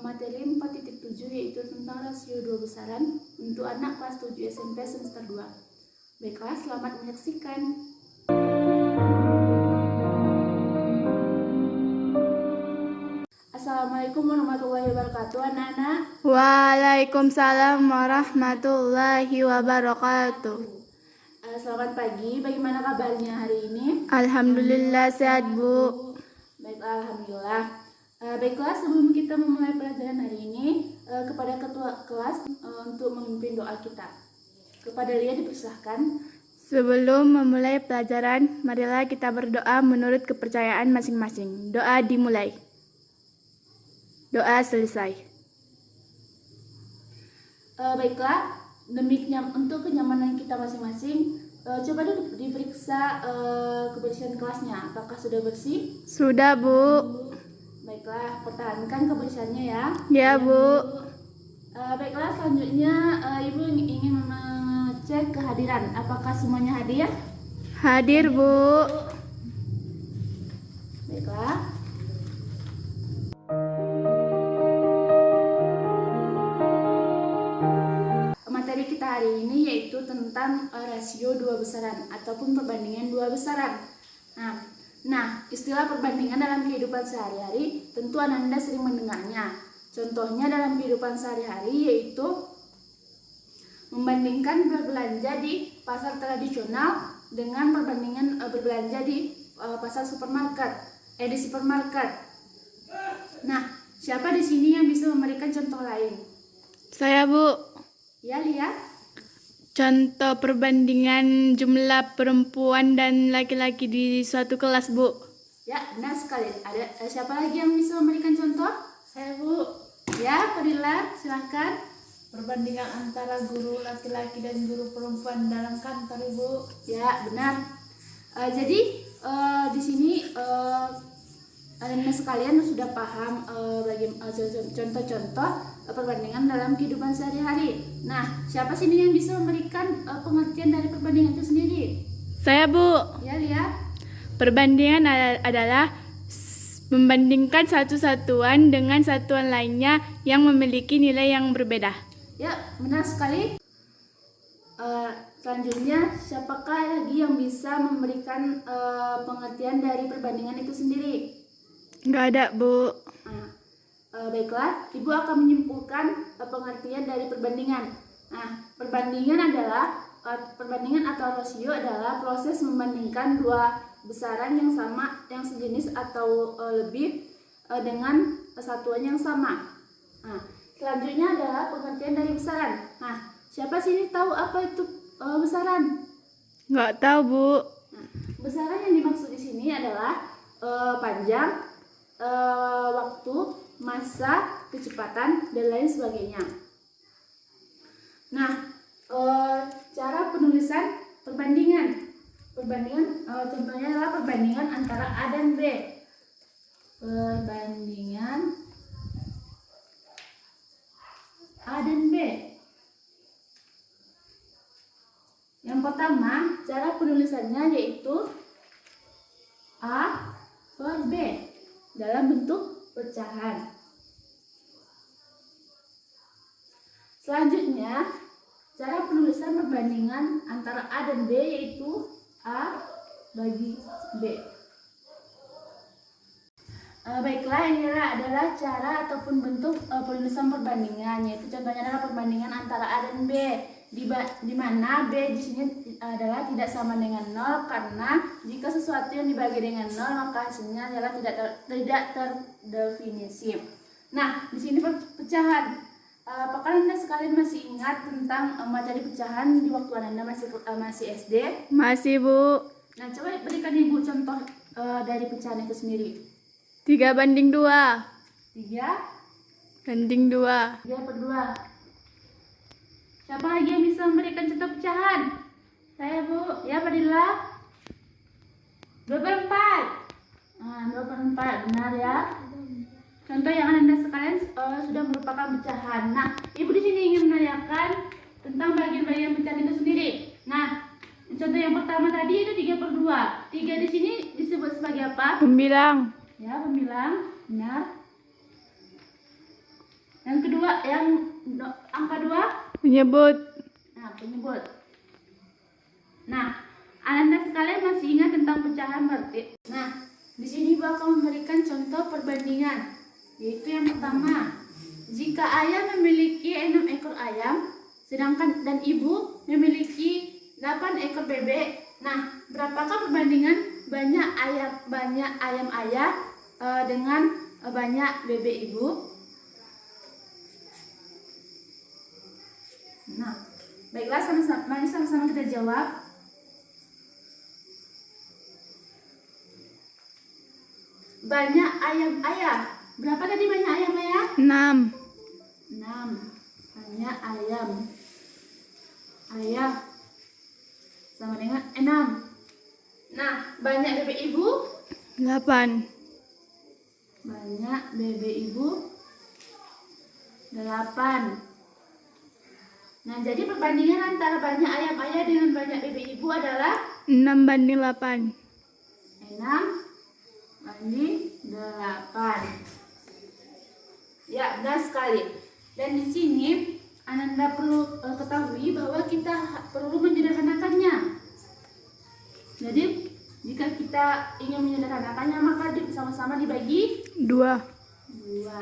materi 4.7 yaitu tentang rasio 2 besaran untuk anak kelas 7 SMP semester 2. Baiklah, selamat menyaksikan. Assalamualaikum warahmatullahi wabarakatuh, anak-anak. Waalaikumsalam warahmatullahi wabarakatuh. Selamat pagi, bagaimana kabarnya hari ini? Alhamdulillah sehat, Bu. Baiklah, alhamdulillah. Baiklah, sebelum kita memulai pelajaran hari ini, kepada ketua kelas untuk memimpin doa kita. Kepada Lia dipersilahkan. Sebelum memulai pelajaran, marilah kita berdoa menurut kepercayaan masing-masing. Doa dimulai. Doa selesai. Baiklah, untuk kenyamanan kita masing-masing, coba diperiksa kebersihan kelasnya. Apakah sudah bersih? Sudah, Bu. Baiklah, pertahankan kebersihannya ya. Ya, Bu. Baiklah, selanjutnya Ibu ingin mengecek kehadiran. Apakah semuanya hadir? Hadir, Bu. Baiklah. Materi kita hari ini yaitu tentang rasio 2 besaran ataupun perbandingan 2 besaran. Nah, istilah perbandingan dalam kehidupan sehari-hari tentu Anda sering mendengarnya. Contohnya dalam kehidupan sehari-hari yaitu membandingkan berbelanja di pasar tradisional dengan perbandingan berbelanja di pasar di supermarket. Nah, siapa di sini yang bisa memberikan contoh lain? Saya, Bu. Ya, lihat. Contoh perbandingan jumlah perempuan dan laki-laki di suatu kelas, Bu. Ya, benar sekali. Ada siapa lagi yang bisa memberikan contoh? Saya, Bu. Ya, Fadila, silahkan. Perbandingan antara guru laki-laki dan guru perempuan dalam kantor, Bu. Ya, benar. Jadi di sini Anda sekalian sudah paham contoh-contoh perbandingan dalam kehidupan sehari-hari. Nah, siapa sini yang bisa memberikan pengertian dari perbandingan itu sendiri? Saya, Bu. Ya, lihat. Perbandingan adalah membandingkan satu satuan dengan satuan lainnya yang memiliki nilai yang berbeda. Ya, benar sekali. Selanjutnya, siapakah lagi yang bisa memberikan pengertian dari perbandingan itu sendiri? Nggak ada, Bu. Baiklah, Ibu akan menyimpulkan pengertian dari perbandingan. Nah, perbandingan atau rasio adalah proses membandingkan dua besaran yang sama, yang sejenis atau lebih dengan satuan yang sama. Nah, selanjutnya adalah pengertian dari besaran. Nah, siapa sini tahu apa itu besaran? Nggak tahu, Bu. Nah, besaran yang dimaksud di sini adalah panjang, waktu, masa, kecepatan, dan lain sebagainya. Nah, cara penulisan perbandingan. Contohnya adalah perbandingan antara A dan B. Perbandingan A dan B. Yang pertama, cara penulisannya yaitu A per B dalam bentuk pecahan. Selanjutnya, cara penulisan perbandingan antara A dan B yaitu A bagi B. Baiklah, ini adalah cara ataupun bentuk penulisan perbandingan, yaitu contohnya adalah perbandingan antara A dan B, di mana B di sini adalah tidak sama dengan 0 karena jika sesuatu yang dibagi dengan 0 maka hasilnya adalah tidak terdefinisi. Nah, di sini pecahan. Apakah Anda sekalian masih ingat tentang materi pecahan di waktu Anda masih SD? Masih, Bu. Nah, coba berikan Ibu contoh dari pecahan itu sendiri. 3:2. 3 per 2. Siapa lagi yang bisa memberikan contoh pecahan? Saya, Bu. Ya, Fadila. 2 per 4. 2 per 4, benar ya. Contoh yang Anda sekalian sudah merupakan pecahan. Nah, Ibu di sini ingin menanyakan tentang bagian-bagian pecahan itu sendiri. Nah, contoh yang pertama tadi itu 3 per 2. 3 di sini disebut sebagai apa? Pembilang. Ya, pembilang. Benar. Yang kedua, angka 2. Menyebut. Nah, penyebut. Nah, Anda sekalian masih ingat tentang pecahan berarti? Nah, di sini Ibu akan memberikan contoh perbandingan. Yaitu yang pertama, jika ayah memiliki 6 ekor ayam, sedangkan dan ibu memiliki 8 ekor bebek. Nah, berapakah perbandingan banyak ayam ayah dengan banyak bebek ibu? Nah, baiklah, mari sama-sama kita jawab. Banyak ayam ayah. Berapa tadi banyak ayam ayah? 6. 6. Banyak ayam ayah sama dengan 6. Nah, banyak bebek ibu? 8. Banyak bebek ibu 8. Nah, jadi perbandingan antara banyak ayam ayah dengan banyak bebek ibu adalah 6:8. 6:8. Ya, benar sekali. Dan di sini Ananda perlu ketahui bahwa kita perlu menyederhanakannya. Jadi, jika kita ingin menyederhanakannya, maka sama-sama dibagi 2. 2.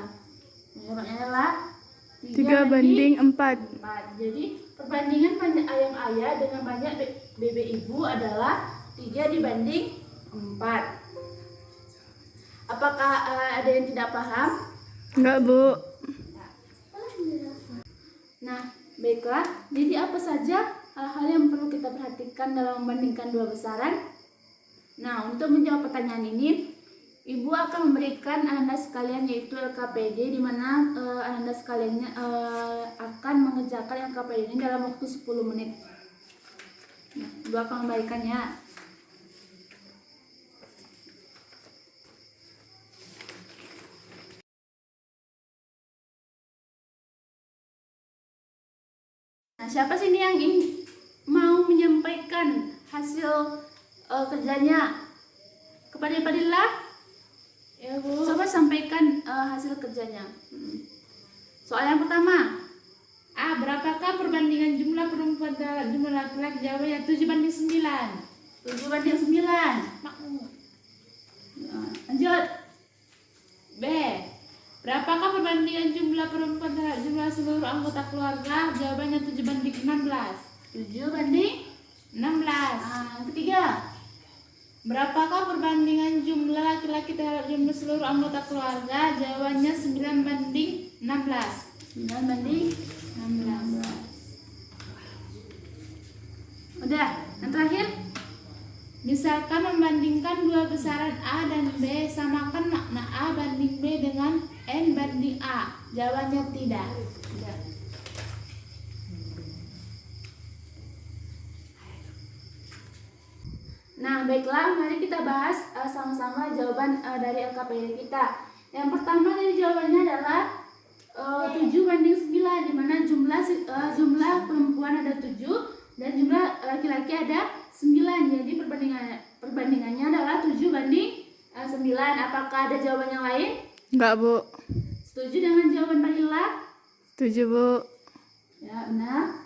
Jawabannya adalah 3:4. 4. Jadi, perbandingan banyak ayam ayah dengan banyak bebek ibu adalah 3:4. Apakah ada yang tidak paham? Enggak, Bu. Nah, baiklah. Jadi apa saja hal-hal yang perlu kita perhatikan dalam membandingkan dua besaran? Nah, untuk menjawab pertanyaan ini, Ibu akan memberikan Anda sekalian yaitu LKPD, di mana Anda sekalian akan mengerjakan LKPD ini dalam waktu 10 menit. Nah, Ibu akan memberikannya. Nah, siapa sih ini yang mau menyampaikan hasil kerjanya kepada Padilla? Ya, Bu. Coba sampaikan hasil kerjanya. Soal yang pertama. A. Berapakah perbandingan jumlah perempuan terhadap jumlah laki-laki? Jawabannya 7:9. 7:9. Makmur. Lanjut. B. Berapakah perbandingan jumlah perempuan terhadap jumlah seluruh anggota keluarga? Jawabannya 7:16. 7:16. Yang ketiga. Berapakah perbandingan jumlah laki-laki terhadap jumlah seluruh anggota keluarga? Jawabannya 9:16. 9:16. Udah, yang terakhir. Misalkan membandingkan dua besaran A dan B, samakan makna A banding B dengan N banding A. Jawabannya tidak. Tidak. Nah, baiklah, mari kita bahas sama-sama jawaban dari LKPD kita. Yang pertama dari jawabannya adalah 7:9, di mana jumlah perempuan ada 7 dan jumlah laki-laki ada 9. Jadi perbandingannya adalah 7:9. Apakah ada jawaban yang lain? Enggak, Bu. Setuju dengan jawaban Padilla? Setuju, Bu. Ya, benar.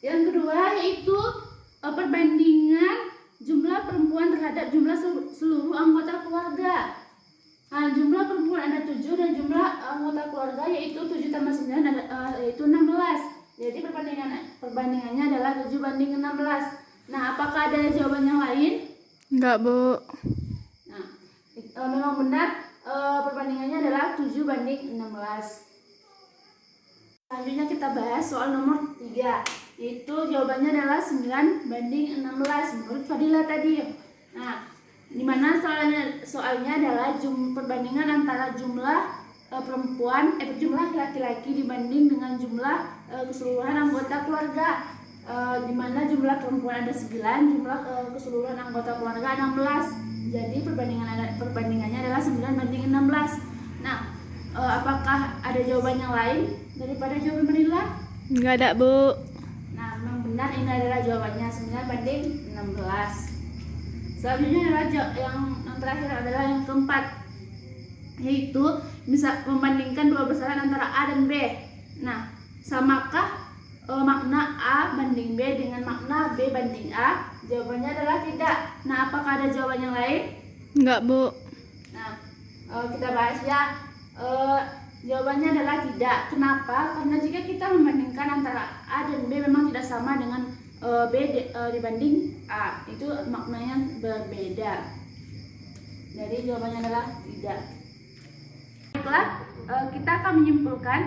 Yang kedua yaitu perbandingan jumlah perempuan terhadap jumlah seluruh anggota keluarga. Nah, jumlah perempuan ada 7 dan jumlah anggota keluarga yaitu 7 tambah 9 yaitu 16. Jadi perbandingannya adalah 7:16. Nah, apakah ada jawaban yang lain? Enggak, Bu. Nah, memang benar perbandingannya adalah 7:16. Selanjutnya kita bahas soal nomor 3, yaitu jawabannya adalah 9:16 menurut Fadila tadi. Nah, di mana soalnya adalah perbandingan antara jumlah jumlah laki-laki dibanding dengan jumlah keseluruhan anggota keluarga. Di mana jumlah perempuan ada 9, jumlah keseluruhan anggota keluarga 16. Jadi perbandingannya adalah 9:16. Nah, apakah ada jawaban yang lain daripada jawaban Padilla? Enggak ada, Bu. Nah, memang benar ini adalah jawabannya 9:16. Selanjutnya adalah yang terakhir adalah yang keempat. yaitu bisa membandingkan dua besaran antara A dan B. Nah, samakah makna A banding B dengan makna B banding A? Jawabannya adalah tidak. Nah, apakah ada jawaban yang lain? Enggak, Bu. Nah, kita bahas ya. Jawabannya adalah tidak. Kenapa? Karena jika kita membandingkan antara A dan B memang tidak sama dengan B dibanding A. Itu maknanya berbeda. Jadi jawabannya adalah tidak. Baiklah, kita akan menyimpulkan.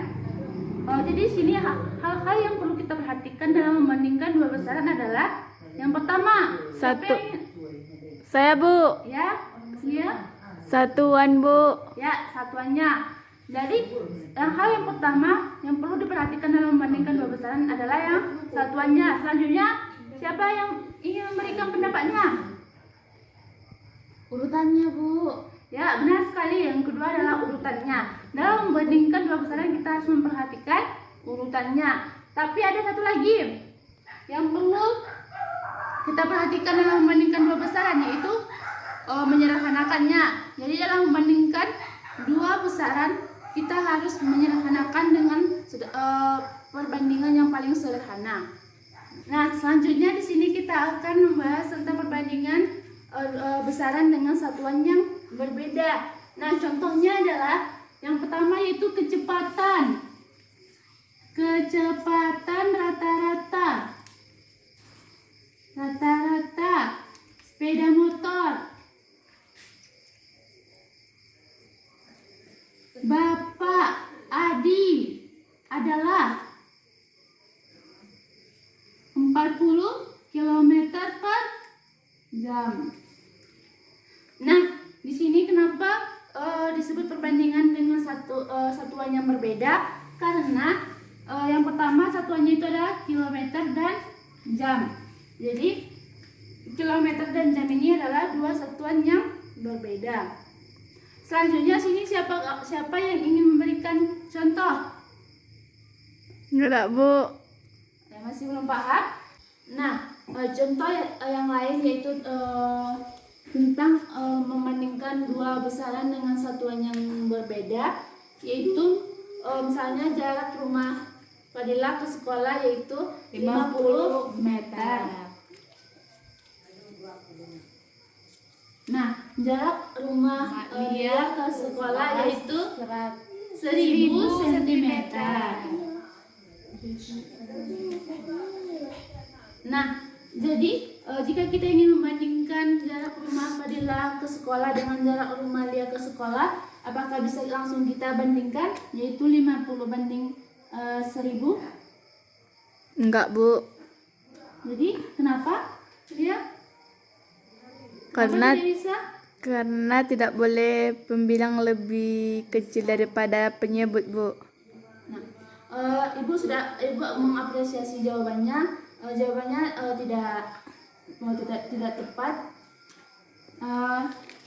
Jadi sini hal-hal yang perlu kita perhatikan dalam membandingkan dua besaran adalah yang pertama, Satu. Saya, Bu. ya, Satuan, Bu. ya, satuannya. Jadi hal yang pertama yang perlu diperhatikan dalam membandingkan dua besaran adalah yang satuannya. Selanjutnya, siapa yang ingin memberikan pendapatnya? Urutannya, Bu. Ya, benar sekali. Yang kedua adalah urutannya. Dalam membandingkan dua besaran kita harus memperhatikan urutannya. Tapi ada satu lagi yang perlu kita perhatikan dalam membandingkan dua besaran, yaitu menyederhanakannya. Jadi dalam membandingkan dua besaran kita harus menyederhanakan dengan perbandingan yang paling sederhana. Nah, selanjutnya di sini kita akan membahas tentang perbandingan besaran dengan satuan yang berbeda. Nah, contohnya adalah yang pertama yaitu kecepatan. Kecepatan rata-rata. Rata-rata sepeda motor. Bapak Adi adalah 40 km per jam. Nah, di sini kenapa disebut perbandingan dengan satuan yang berbeda? Karena yang pertama satuannya itu adalah kilometer dan jam. Jadi kilometer dan jam ini adalah dua satuan yang berbeda. Selanjutnya sini siapa yang ingin memberikan contoh? Enggak, Bu. Masih belum paham? Nah, contoh yang lain yaitu tentang membandingkan dua besaran dengan satuan yang berbeda, yaitu misalnya jarak rumah Fadila ke sekolah yaitu 50 meter. Nah, jarak rumah Lia ke sekolah yaitu 1000 cm. Nah, jadi jika kita ingin membandingkan jarak rumah Fadila ke sekolah dengan jarak rumah Lia ke sekolah, apakah bisa langsung kita bandingkan, yaitu 50 banding 1000? Enggak, Bu. Jadi kenapa Lia? Karena Kenapa tidak bisa? karena tidak boleh pembilang lebih kecil daripada penyebut, Bu. Nah, Ibu mengapresiasi jawabannya. Jawabannya tidak tepat.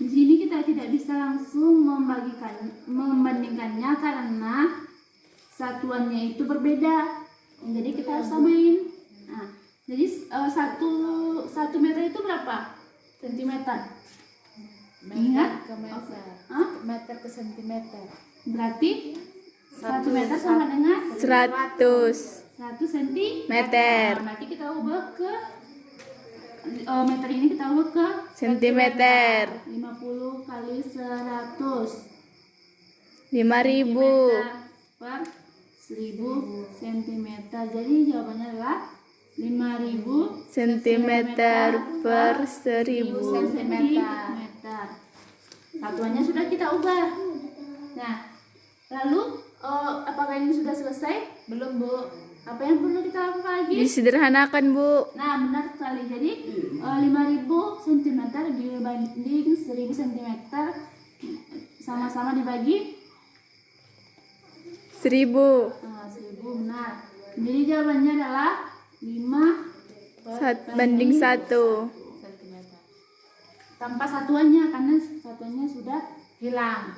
Di sini kita tidak bisa langsung membandingkannya karena satuannya itu berbeda. Jadi kita harus samain. Nah, jadi satu meter itu berapa sentimeter? Ingat? Meter ke sentimeter. Berarti 1 meter sama dengan 100 1 meter. Berarti kita ubah ke meter ini kita ubah ke Sentimeter. 50 kali 100 5.000 per 1000 cm. Jadi jawabannya adalah 5000 cm per 1000 cm. Satuannya sudah kita ubah. Nah, lalu apakah ini sudah selesai? Belum, Bu. Apa yang perlu kita lakukan lagi? Disederhanakan, Bu. Nah, benar sekali. Jadi 5000 cm dibanding 1000 cm sama-sama dibagi 1000 1000, benar. Jadi jawabannya adalah banding 1. Tanpa satuannya karena satuannya sudah hilang.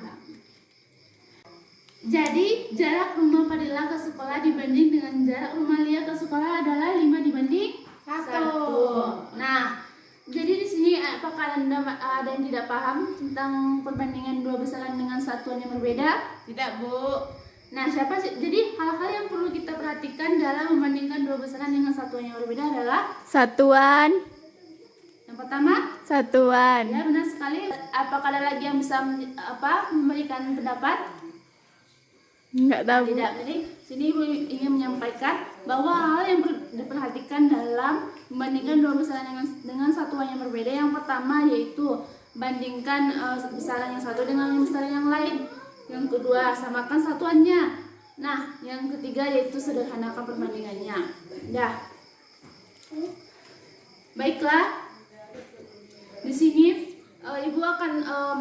Jadi jarak rumah Fadila ke sekolah dibanding dengan jarak rumah Lia ke sekolah adalah 5 dibanding 1. Nah, jadi di sini apakah Anda ada yang tidak paham tentang perbandingan dua besaran dengan satuan yang berbeda? Tidak, Bu. Nah, siapa sih? Jadi hal-hal yang perlu kita perhatikan dalam membandingkan dua besaran dengan satuan yang berbeda adalah Satuan. yang pertama, Satuan. ya benar sekali. Apakah ada lagi yang bisa memberikan pendapat? Nggak tahu. Tidak. Jadi sini Ibu ingin menyampaikan bahwa hal yang perlu diperhatikan dalam membandingkan dua besaran dengan satuan yang berbeda. Yang pertama yaitu bandingkan besaran yang satu dengan besaran yang lain. Yang kedua, samakan satuannya. Nah, yang ketiga yaitu sederhanakan perbandingannya. Dah. Baiklah. Di sini Ibu akan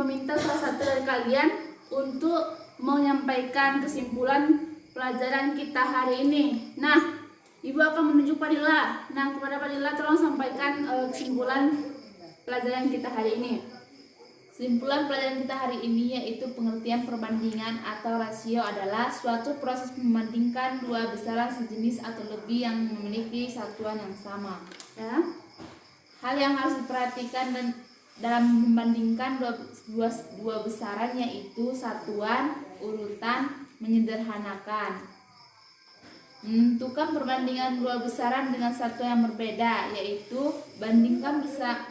meminta salah satu dari kalian untuk menyampaikan kesimpulan pelajaran kita hari ini. Nah, Ibu akan menunjuk Fadila. Nah, kepada Fadila tolong sampaikan kesimpulan pelajaran kita hari ini. Kesimpulan pelajaran kita hari ini yaitu pengertian perbandingan atau rasio adalah suatu proses membandingkan dua besaran sejenis atau lebih yang memiliki satuan yang sama. Ya. Hal yang harus diperhatikan dan dalam membandingkan dua besaran yaitu satuan, urutan, menyederhanakan. Menentukan perbandingan dua besaran dengan satuan yang berbeda yaitu bandingkan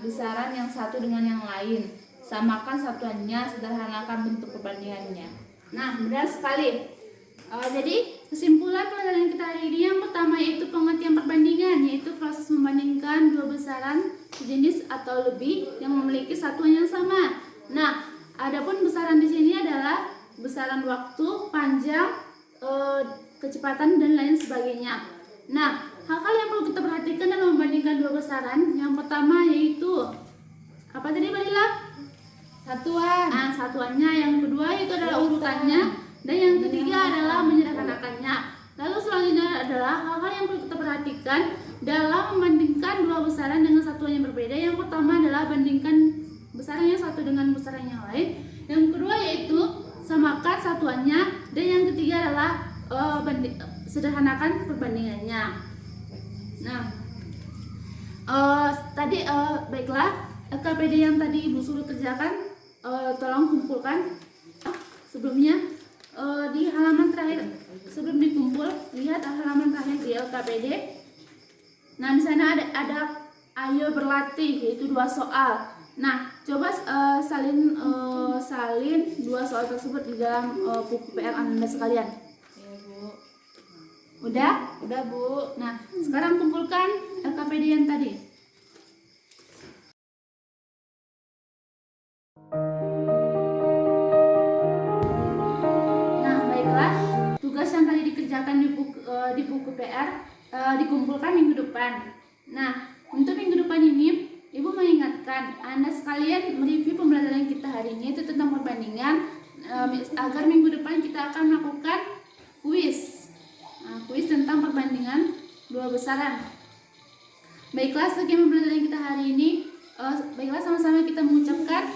besaran yang satu dengan yang lain. Samakan satuannya, sederhanakan bentuk perbandingannya. Nah, benar sekali. Jadi kesimpulan pelajaran kita hari ini yang pertama yaitu pengertian perbandingan, yaitu proses membandingkan dua besaran sejenis atau lebih yang memiliki satuan yang sama. Nah, adapun besaran di sini adalah besaran waktu, panjang, kecepatan dan lain sebagainya. Nah, hal-hal yang perlu kita perhatikan dalam membandingkan dua besaran, yang pertama yaitu apa tadi Balila? Satuan. Nah, satuannya. Yang kedua itu adalah urutannya. Dan yang ketiga adalah menyederhanakannya. Lalu selanjutnya adalah hal-hal yang perlu kita perhatikan dalam membandingkan dua besaran dengan satuan yang berbeda. Yang pertama adalah bandingkan besaran yang satu dengan besaran yang lain. Yang kedua yaitu samakan satuannya. Dan yang ketiga adalah sederhanakan perbandingannya. Nah, baiklah, LKPD yang tadi Ibu suruh kerjakan, tolong kumpulkan. Sebelumnya di halaman terakhir, sebelum dikumpul, lihat halaman terakhir di LKPD. Nah, di sana ada ayo berlatih, yaitu 2 soal. Nah, coba salin dua soal tersebut di dalam buku PR Anda sekalian. Ya, Bu. Udah? Udah, Bu. Nah, sekarang kumpulkan LKPD yang tadi. Nah, baiklah. Tugas yang tadi dikerjakan di buku PR dikumpulkan minggu depan. Nah, untuk minggu depan ini Ibu mengingatkan Anda sekalian mereview pembelajaran kita hari ini itu tentang perbandingan, agar minggu depan kita akan melakukan kuis. Kuis tentang perbandingan dua besaran. Baiklah, sekian pembelajaran kita hari ini. Baiklah, sama-sama kita mengucapkan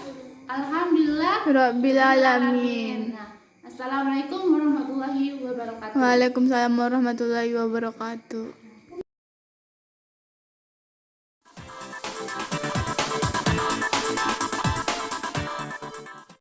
Alhamdulillah Rabbil alamin. Nah, Assalamualaikum warahmatullahi wabarakatuh. Waalaikumsalam warahmatullahi wabarakatuh.